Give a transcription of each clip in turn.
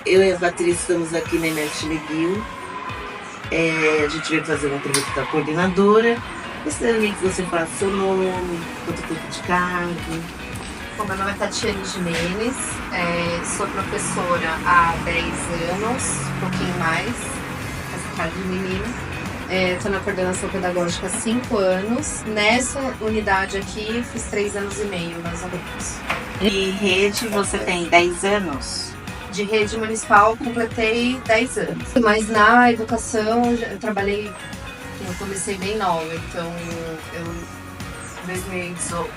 Eu e a Patrícia estamos aqui na Inet McGill. A gente veio fazer uma entrevista com a coordenadora. Gostaria que você falasse seu nome, quanto tempo de cargo. Bom, meu nome é Tatiane Jimenez, sou professora há 10 anos, um pouquinho mais, essa cara de menino. Estou na coordenação pedagógica há 5 anos. Nessa unidade aqui, fiz 3 anos e meio, mais ou menos. E rede, você tem 10 anos? De rede municipal, completei 10 anos. Mas na educação, eu trabalhei, eu comecei bem nova, então eu...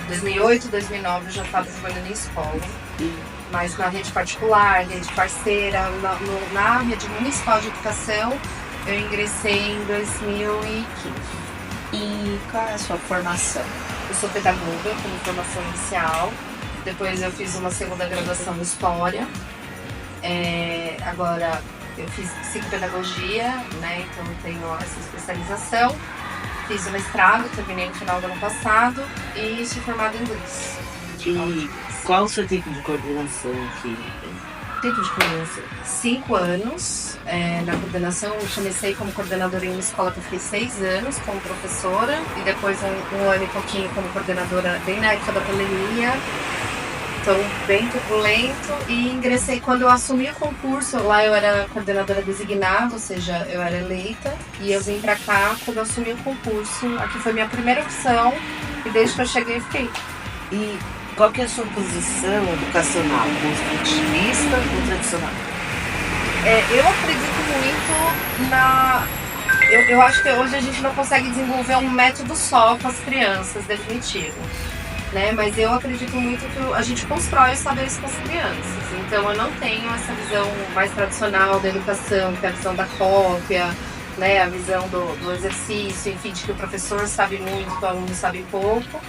2008, 2009 eu já estava trabalhando em escola, mas na rede particular, rede parceira, na rede municipal de educação eu ingressei em 2015. E qual é a sua formação? Eu sou pedagoga como formação inicial, depois eu fiz uma segunda graduação em História, agora eu fiz psicopedagogia, né, então eu tenho essa especialização. Fiz o mestrado, terminei no final do ano passado e sou formada em inglês. E qual o seu tipo de coordenação aqui? Tipo de coordenação? 5 anos. Na coordenação, eu comecei como coordenadora em uma escola que eu fiquei 6 anos como professora e depois um ano e pouquinho como coordenadora bem na época da pandemia. Então, bem turbulento, e ingressei quando eu assumi o concurso. Lá eu era coordenadora designada, ou seja, eu era eleita, e eu vim pra cá quando eu assumi o concurso. Aqui foi minha primeira opção, e desde que eu cheguei, fiquei. E qual que é a sua posição educacional? Construtivista ou tradicional? Eu acredito muito na... Eu acho que hoje a gente não consegue desenvolver um método só com as crianças, definitivo. Né? Mas eu acredito muito que a gente constrói os saberes com as crianças. Então eu não tenho essa visão mais tradicional da educação, que é a visão da cópia, né? A visão do exercício, enfim, de que o professor sabe muito, que o aluno sabe pouco.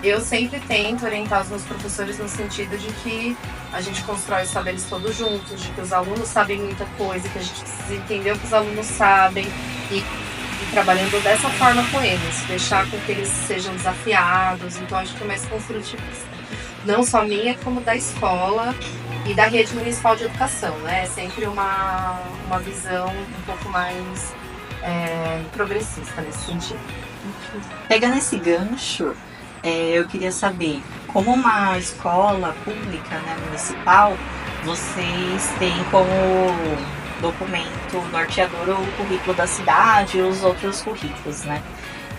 Eu sempre tento orientar os meus professores no sentido de que a gente constrói os saberes todos juntos, de que os alunos sabem muita coisa, que a gente precisa entender o que os alunos sabem e trabalhando dessa forma com eles, deixar com que eles sejam desafiados. Então acho que é mais construtivista, não só minha, como da escola e da rede municipal de educação, né? É sempre uma visão um pouco mais progressista nesse sentido. Pegando esse gancho, eu queria saber, como uma escola pública, né, municipal, vocês têm como documento norteador o currículo da cidade e os outros currículos, né?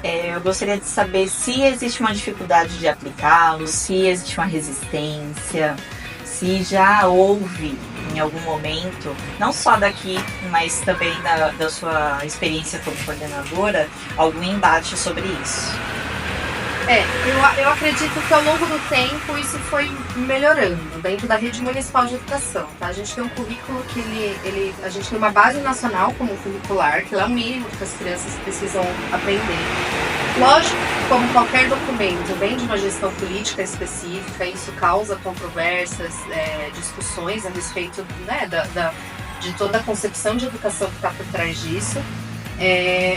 Eu gostaria de saber se existe uma dificuldade de aplicá-lo, se existe uma resistência, se já houve em algum momento, não só daqui, mas também da sua experiência como coordenadora, algum embate sobre isso. Eu acredito que ao longo do tempo isso foi melhorando dentro da rede municipal de educação, tá? A gente tem um currículo que a gente tem uma base nacional como curricular, que é o mínimo que as crianças precisam aprender. Lógico que, como qualquer documento vem de uma gestão política específica, isso causa controvérsias, discussões a respeito, né, de toda a concepção de educação que está por trás disso.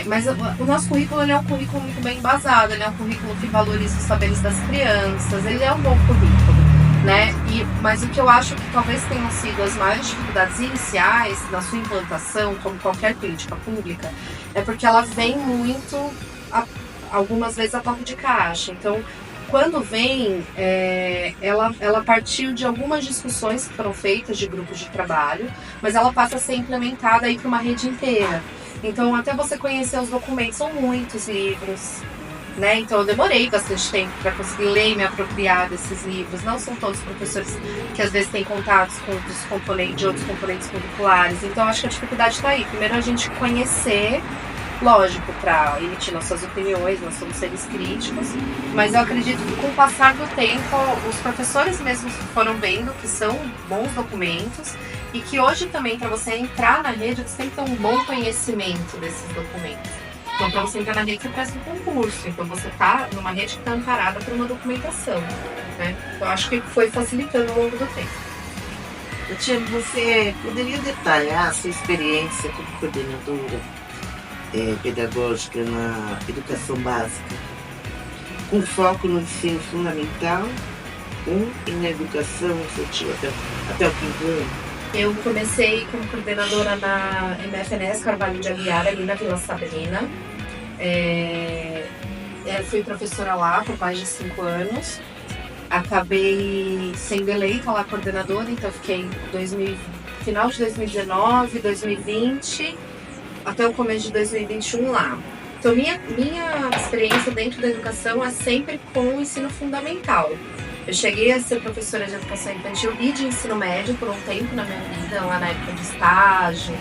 Mas o nosso currículo é um currículo muito bem embasado, ele é um currículo que valoriza os saberes das crianças, ele é um bom currículo, né? Mas o que eu acho que talvez tenham sido as maiores dificuldades iniciais na sua implantação, como qualquer política pública, é porque ela vem muito, algumas vezes, a toque de caixa. Então, quando vem, ela partiu de algumas discussões que foram feitas de grupos de trabalho, mas ela passa a ser implementada aí para uma rede inteira. Então, até você conhecer os documentos, são muitos livros, né? Então, eu demorei bastante tempo para conseguir ler e me apropriar desses livros. Não são todos os professores que, às vezes, têm contatos com de outros componentes curriculares. Então, acho que a dificuldade está aí. Primeiro, a gente conhecer, lógico, para emitir nossas opiniões, nós somos seres críticos, mas eu acredito que, com o passar do tempo, os professores mesmos foram vendo que são bons documentos. E que hoje também, para você entrar na rede, você tem que ter um bom conhecimento desses documentos. Então, para você entrar na rede, você presta um concurso. Então, você está numa rede que está amparada por uma documentação, né? Então, acho que foi facilitando ao longo do tempo. Tatiane, você poderia detalhar a sua experiência como coordenadora pedagógica na educação básica, com foco no ensino fundamental e na educação infantil até o quinto ano? Eu comecei como coordenadora na MFNS Carvalho de Aguiar, ali na Vila Sabrina. Fui professora lá por mais de 5 anos. Acabei sendo eleita lá coordenadora, então fiquei final de 2019, 2020, até o começo de 2021 lá. Então, minha experiência dentro da educação é sempre com o ensino fundamental. Eu cheguei a ser professora de educação infantil e de ensino médio por um tempo na minha vida, lá na época de estágio.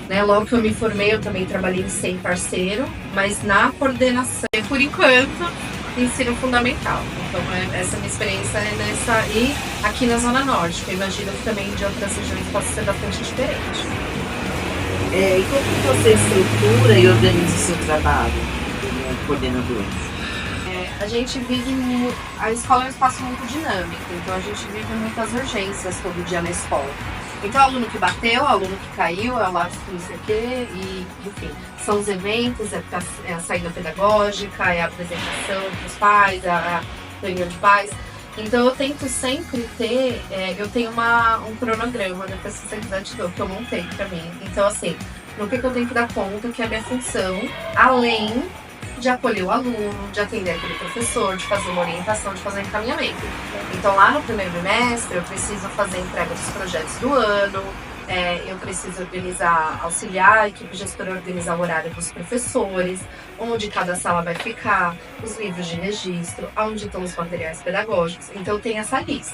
Né? Logo que eu me formei, eu também trabalhei em SEI parceiro, mas na coordenação, por enquanto, ensino fundamental. Então, essa minha experiência é nessa. E aqui na Zona Norte, que eu imagino que também de outras regiões possa ser bastante diferente. E como você estrutura e organiza o seu trabalho como coordenadora? A gente vive. A escola é um espaço muito dinâmico, então a gente vive muitas urgências todo dia na escola. Então, é o aluno que bateu, é o aluno que caiu, é o lápis que não sei o quê, e, enfim, são os eventos, é a saída pedagógica, é a apresentação para os pais, a reunião de pais. Então, eu tento sempre ter, eu tenho um cronograma, depois se você quiser te dou, que eu montei para mim. Então, assim, no que eu tenho que dar conta, que é a minha função, além de acolher o aluno, de atender aquele professor, de fazer uma orientação, de fazer um encaminhamento. Então, lá no primeiro bimestre, eu preciso fazer a entrega dos projetos do ano, eu preciso auxiliar a equipe gestora a organizar o horário dos professores, onde cada sala vai ficar, os livros de registro, onde estão os materiais pedagógicos. Então, eu tenho essa lista.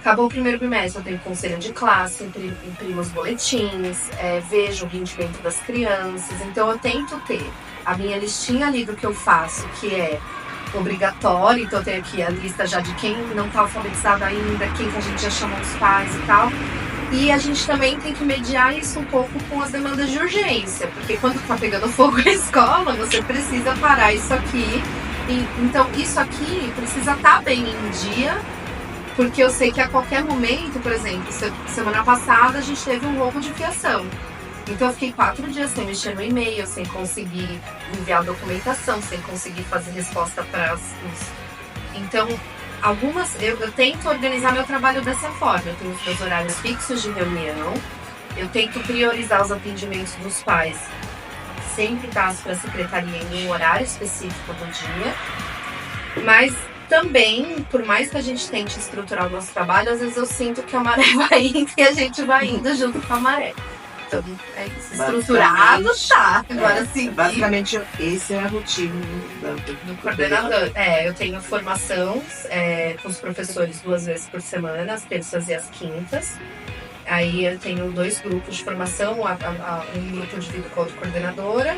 Acabou o primeiro bimestre, eu tenho conselho de classe, imprimo os boletins, vejo o rendimento das crianças. Então, eu tento ter a minha listinha ali do que eu faço, que é obrigatório. Então, eu tenho aqui a lista já de quem não está alfabetizado ainda, quem que a gente já chamou os pais e tal. E a gente também tem que mediar isso um pouco com as demandas de urgência, porque quando está pegando fogo na escola, você precisa parar isso aqui. Então, isso aqui precisa estar bem em dia, porque eu sei que a qualquer momento, por exemplo, semana passada a gente teve um roubo de fiação. Então eu fiquei 4 dias sem mexer no e-mail, sem conseguir enviar documentação, sem conseguir fazer resposta para os... Então, eu tento organizar meu trabalho dessa forma. Eu tenho os meus horários fixos de reunião, eu tento priorizar os atendimentos dos pais, sempre caso para a secretaria em um horário específico do dia, mas também, por mais que a gente tente estruturar o nosso trabalho, às vezes eu sinto que a maré vai indo e a gente vai indo junto com a maré. Então, é isso. Estruturado tá. Agora sim. Basicamente, esse é a rotina do coordenador. Eu tenho formação com os professores 2 vezes por semana, às terças e às quintas. Aí eu tenho 2 grupos de formação, um grupo de vídeo com a outra coordenadora,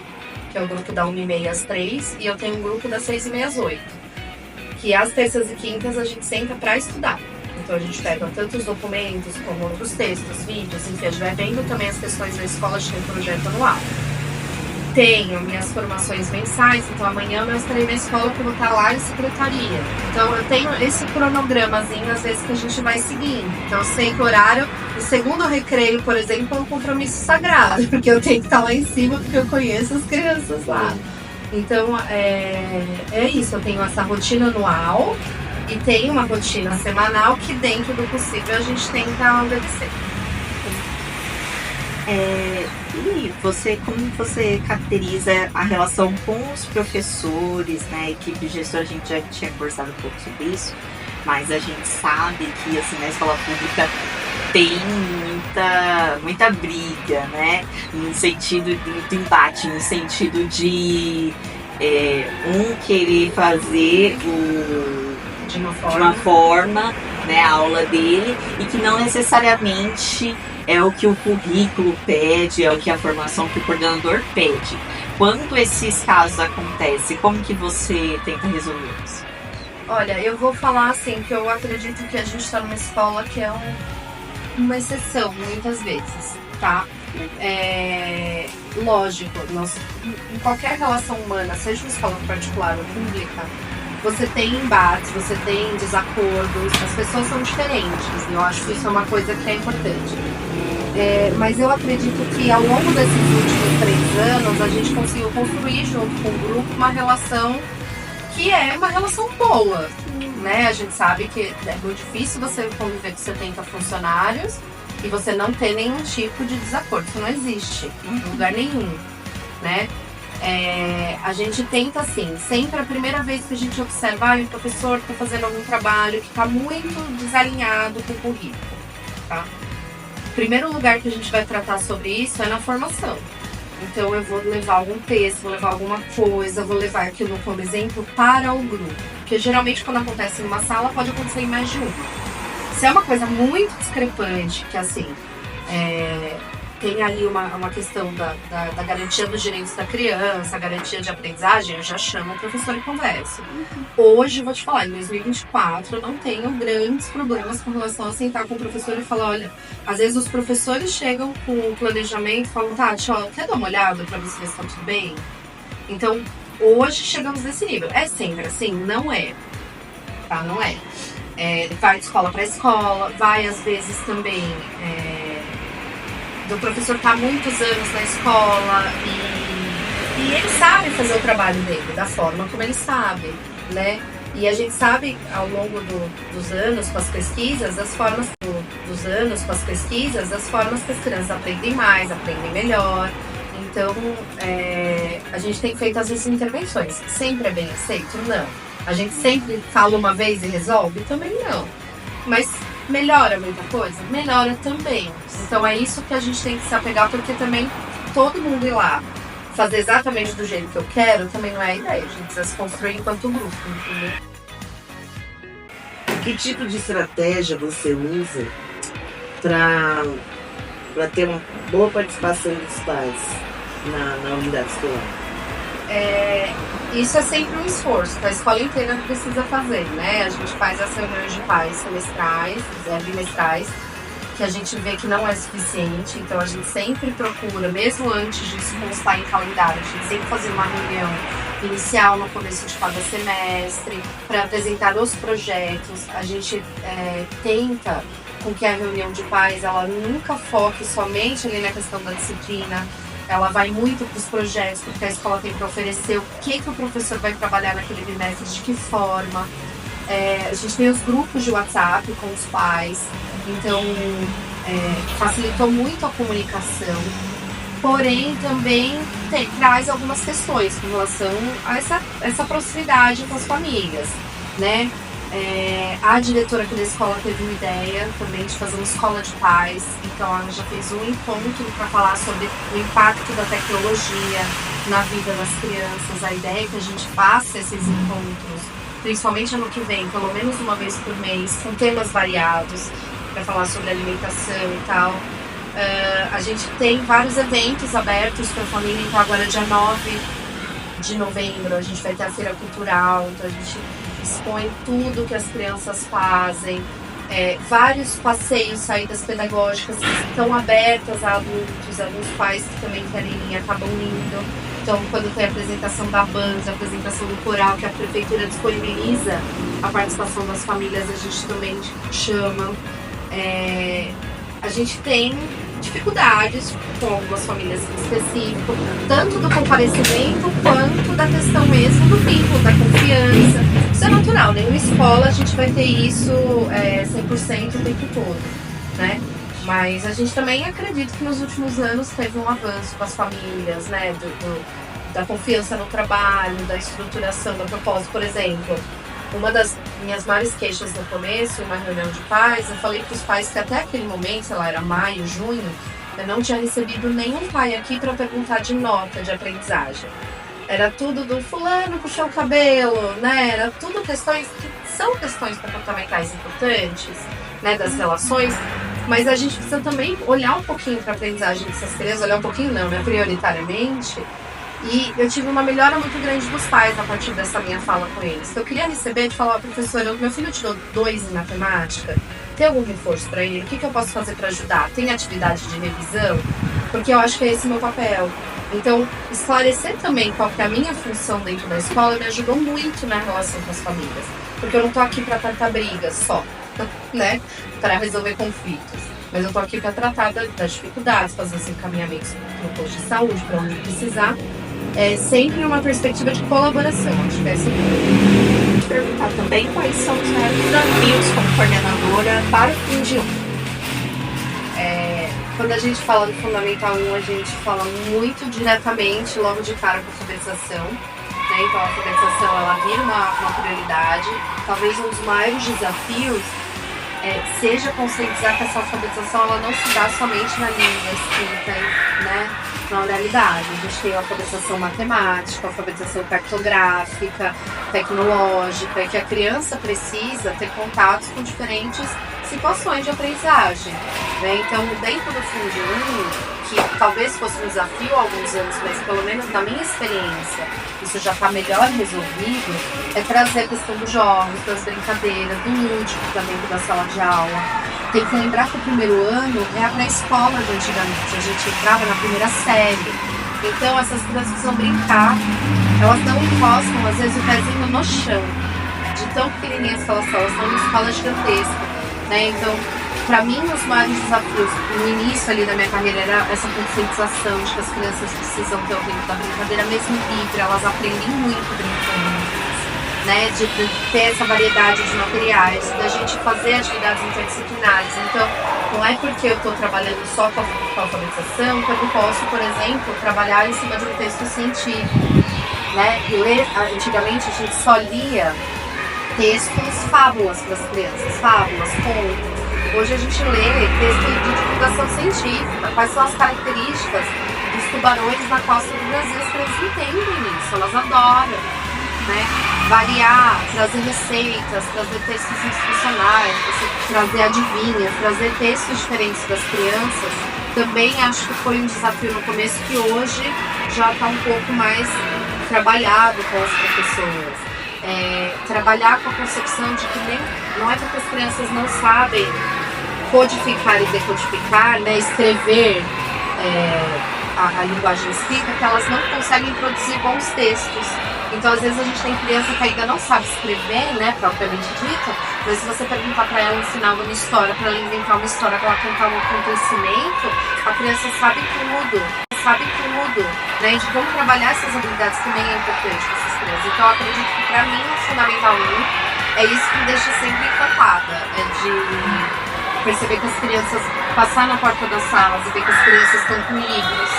que é o grupo da 1h30 às 3, e eu tenho um grupo das 6h30 às 8. Que às terças e quintas a gente senta para estudar. Então a gente pega tanto os documentos como outros textos, vídeos, enfim, a gente vai vendo também as questões da escola, a gente tem um projeto anual. Tenho minhas formações mensais, então amanhã eu estarei na escola porque eu vou estar lá em secretaria. Então eu tenho esse cronogramazinho, às vezes, que a gente vai seguindo. Então eu sei que o horário, o segundo recreio, por exemplo, é um compromisso sagrado, porque eu tenho que estar lá em cima porque eu conheço as crianças lá. Então é isso, eu tenho essa rotina anual e tenho uma rotina semanal que, dentro do possível, a gente tenta obedecer. E como você caracteriza a relação com os professores, né, a equipe gestora? A gente já tinha conversado um pouco sobre isso, mas a gente sabe que, assim, na escola pública tem muita briga, né, no sentido muito embate, no sentido de um querer fazer de uma forma, né, a aula dele, e que não necessariamente é o que o currículo pede, é o que a formação que o coordenador pede. Quando esses casos acontecem, como que você tenta resolver isso? Olha, eu vou falar assim, que eu acredito que a gente está numa escola que é uma exceção, muitas vezes, tá? Lógico, em qualquer relação humana, seja uma escola particular ou pública, você tem embates, você tem desacordos, as pessoas são diferentes, e eu acho que isso é uma coisa que é importante. Mas eu acredito que ao longo desses últimos 3 anos, a gente conseguiu construir junto com o grupo uma relação que é uma relação boa, né? A gente sabe que é muito difícil você conviver com 70 funcionários, e você não ter nenhum tipo de desacordo. Isso não existe em lugar nenhum, né? A gente tenta, assim, sempre a primeira vez que a gente observa o professor está fazendo algum trabalho que está muito desalinhado com o currículo, tá? O primeiro lugar que a gente vai tratar sobre isso é na formação. Então eu vou levar algum texto, vou levar alguma coisa, vou levar aquilo como exemplo para o grupo. Porque geralmente quando acontece em uma sala pode acontecer em mais de uma. Se é uma coisa muito discrepante, que assim, tem ali uma questão da garantia dos direitos da criança, a garantia de aprendizagem, eu já chamo o professor e converso. Hoje, vou te falar, em 2024, eu não tenho grandes problemas com relação a sentar com o professor e falar, olha, às vezes os professores chegam com o planejamento e falam, Tati, ó, quer dar uma olhada pra ver se está tudo bem? Então, hoje chegamos nesse nível. É sempre assim? Não é. Tá? Não é. Vai de escola para escola, vai às vezes também do professor estar muitos anos na escola e ele sabe fazer o trabalho dele da forma como ele sabe, né? E a gente sabe ao longo dos anos com as pesquisas, das formas que as crianças aprendem mais, aprendem melhor. Então, a gente tem feito às vezes intervenções. Sempre é bem aceito? Não. A gente sempre fala uma vez e resolve? Também não. Mas melhora muita coisa? Melhora também. Então é isso que a gente tem que se apegar, porque também todo mundo ir lá fazer exatamente do jeito que eu quero também não é a ideia. A gente precisa se construir enquanto grupo, entendeu? Que tipo de estratégia você usa para ter uma boa participação dos pais na unidade escolar? Isso é sempre um esforço que a escola inteira precisa fazer, né? A gente faz as reuniões de pais semestrais, bimestrais, que a gente vê que não é suficiente, então a gente sempre procura, mesmo antes disso constar em calendário, a gente sempre fazer uma reunião inicial no começo de cada semestre, para apresentar os projetos. A gente tenta com que a reunião de pais ela nunca foque somente ali na questão da disciplina. Ela vai muito para os projetos, porque a escola tem para oferecer o que o professor vai trabalhar naquele bimestre, de que forma. A gente tem os grupos de WhatsApp com os pais, então facilitou muito a comunicação, porém também traz algumas questões com relação a essa proximidade com as famílias, né? A diretora aqui da escola teve uma ideia também de fazer uma escola de pais, então ela já fez um encontro para falar sobre o impacto da tecnologia na vida das crianças. A ideia é que a gente faça esses encontros, principalmente ano que vem, pelo menos uma vez por mês, com temas variados, para falar sobre alimentação e tal. A gente tem vários eventos abertos para a família, então agora dia 9 de novembro a gente vai ter a feira cultural, então a gente expõe tudo que as crianças fazem, vários passeios, saídas pedagógicas que estão abertas a adultos, alguns pais que também querem ir acabam indo. Então, quando tem a apresentação da banda, a apresentação do coral, que a prefeitura disponibiliza a participação das famílias, a gente também chama. A gente tem dificuldades com algumas famílias em específico, tanto do comparecimento quanto da questão mesmo do vínculo, da confiança. Isso é natural, nenhuma escola a gente vai ter isso 100% o tempo todo, né? Mas a gente também acredita que nos últimos anos teve um avanço com as famílias, né? Da confiança no trabalho, da estruturação da proposta. Por exemplo, uma das minhas maiores queixas no começo, em uma reunião de pais, eu falei para os pais que até aquele momento, sei lá, era maio, junho, eu não tinha recebido nenhum pai aqui para perguntar de nota de aprendizagem. Era tudo do fulano puxou o cabelo, né? Era tudo questões que são questões comportamentais importantes, né? Das relações, mas a gente precisa também olhar um pouquinho para a aprendizagem dessas crianças, olhar um pouquinho não, né? Prioritariamente. E eu tive uma melhora muito grande dos pais a partir dessa minha fala com eles. Eu queria receber de falar, professora, meu filho tirou 2 em matemática, tem algum reforço para ele? O que eu posso fazer para ajudar? Tem atividade de revisão? Porque eu acho que é esse o meu papel. Então, esclarecer também qual que é a minha função dentro da escola me ajudou muito na relação com as famílias. Porque eu não tô aqui para tratar brigas só, né? Para resolver conflitos. Mas eu tô aqui para tratar das dificuldades, fazer os encaminhamentos no posto de saúde, para onde precisar. Sempre numa perspectiva de colaboração. Acho que é assim. Vou te perguntar também quais são os maiores desafios como coordenadora para o fim de ano. quando a gente fala do Fundamental 1, a gente fala muito diretamente, logo de cara, com a alfabetização. Né? Então a alfabetização, ela vira uma prioridade. Talvez um dos maiores desafios seja conscientizar que essa alfabetização ela não se dá somente na língua escrita, né? Na oralidade. A gente tem a alfabetização matemática, a alfabetização cartográfica, tecnológica, e que a criança precisa ter contatos com diferentes situações de aprendizagem. Né? Então, dentro do Fundo 1, que talvez fosse um desafio há alguns anos, mas pelo menos na minha experiência, isso já está melhor resolvido, é trazer a questão dos jogos, das brincadeiras, do lúdico para dentro da sala de aula. Tem que lembrar que o primeiro ano é a pré-escola de antigamente, a gente entrava na primeira série. Então essas crianças precisam brincar, elas não encostam às vezes o pezinho no chão, de tão pequenininhas que elas são numa escola gigantesca. Né? Então, para mim, os maiores desafios no início ali da minha carreira era essa conscientização de que as crianças precisam ter o tempo da brincadeira mesmo livre, elas aprendem muito brincando. Né, de ter essa variedade de materiais, da gente fazer atividades interdisciplinares. Então, não é porque eu estou trabalhando só com a alfabetização que eu não posso, por exemplo, trabalhar em cima de um texto científico. Né? Antigamente a gente só lia textos, fábulas para as crianças, fábulas, contos. Hoje a gente lê texto de divulgação científica, quais são as características dos tubarões na costa do Brasil. As crianças entendem isso, elas adoram. Né? Variar, trazer receitas, trazer textos institucionais, trazer adivinhas, trazer textos diferentes das crianças, também acho que foi um desafio no começo que hoje já está um pouco mais trabalhado com as professoras. Trabalhar com a concepção de que não é porque as crianças não sabem codificar e decodificar, né, escrever a linguagem escrita, que elas não conseguem produzir bons textos. Então, às vezes, a gente tem criança que ainda não sabe escrever, né, propriamente dita, mas se você perguntar para ela no final de uma história, para ela inventar uma história, para ela contar um acontecimento, a criança sabe tudo. Né? E como trabalhar essas habilidades também é importante para essas crianças. Então, eu acredito que, para mim, o Fundamental 1 é isso que me deixa sempre encantada, de perceber que as crianças, passar na porta das salas e ver que as crianças estão com livros,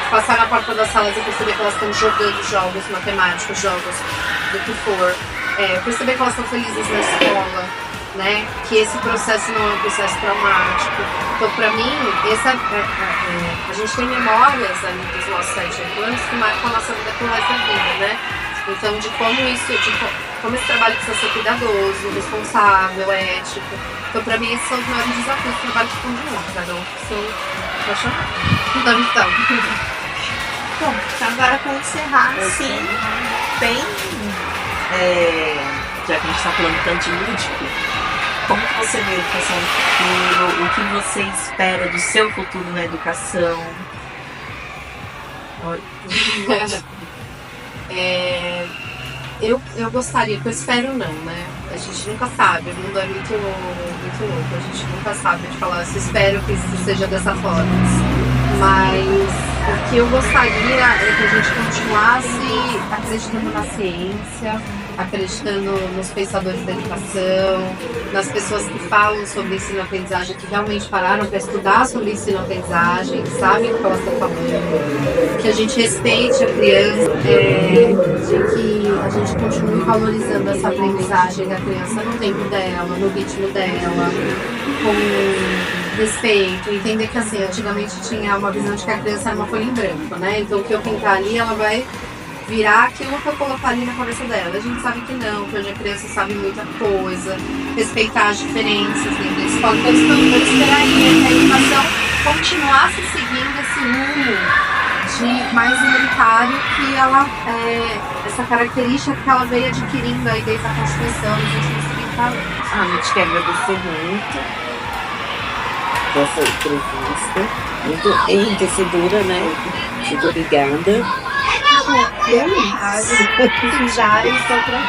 passar na porta das salas e perceber que elas estão jogando jogos matemáticos, jogos do que for, perceber que elas estão felizes na escola, né? Que esse processo não é um processo traumático. Então, para mim, a gente tem memórias ali dos nossos 7 anos que marcam a nossa vida pro resto da vida, né? Então, de como esse trabalho precisa ser cuidadoso, responsável, ético. Então, para mim, esses são os maiores desafios do trabalho de Fundo 1, cada um que sou apaixonada. Fundamental. Bom, agora para encerrar, sim, bem, já que a gente está falando tanto de lúdico, como que você vê a educação no futuro? O que você espera do seu futuro na educação? Eu gostaria, eu espero não, né? A gente nunca sabe, o mundo é muito louco, a gente nunca sabe de falar, eu espero que isso seja dessa forma. Mas o que eu gostaria é que a gente continuasse acreditando na ciência, acreditando nos pensadores da educação, nas pessoas que falam sobre ensino-aprendizagem, que realmente pararam para estudar sobre ensino-aprendizagem, sabem o que elas estão falando, que a gente respeite a criança, de que a gente continue valorizando essa aprendizagem da criança no tempo dela, no ritmo dela, com respeito, entender que assim, antigamente tinha uma visão de que a criança era uma folha em branco, né? Então o que eu pintar ali, ela vai virar aquilo que eu colocar ali na cabeça dela. A gente sabe que não, que hoje a criança sabe muita coisa, respeitar as diferenças dentro da escola. Então eu esperaria que a educação continuasse seguindo esse rumo de mais humanitário que ela, essa característica que ela veio adquirindo aí desde a Constituição nos últimos 30 anos. A gente quer agradecer muito dessa entrevista, muito enriquecedora, né? Muito obrigada. Se precisarem, estou pra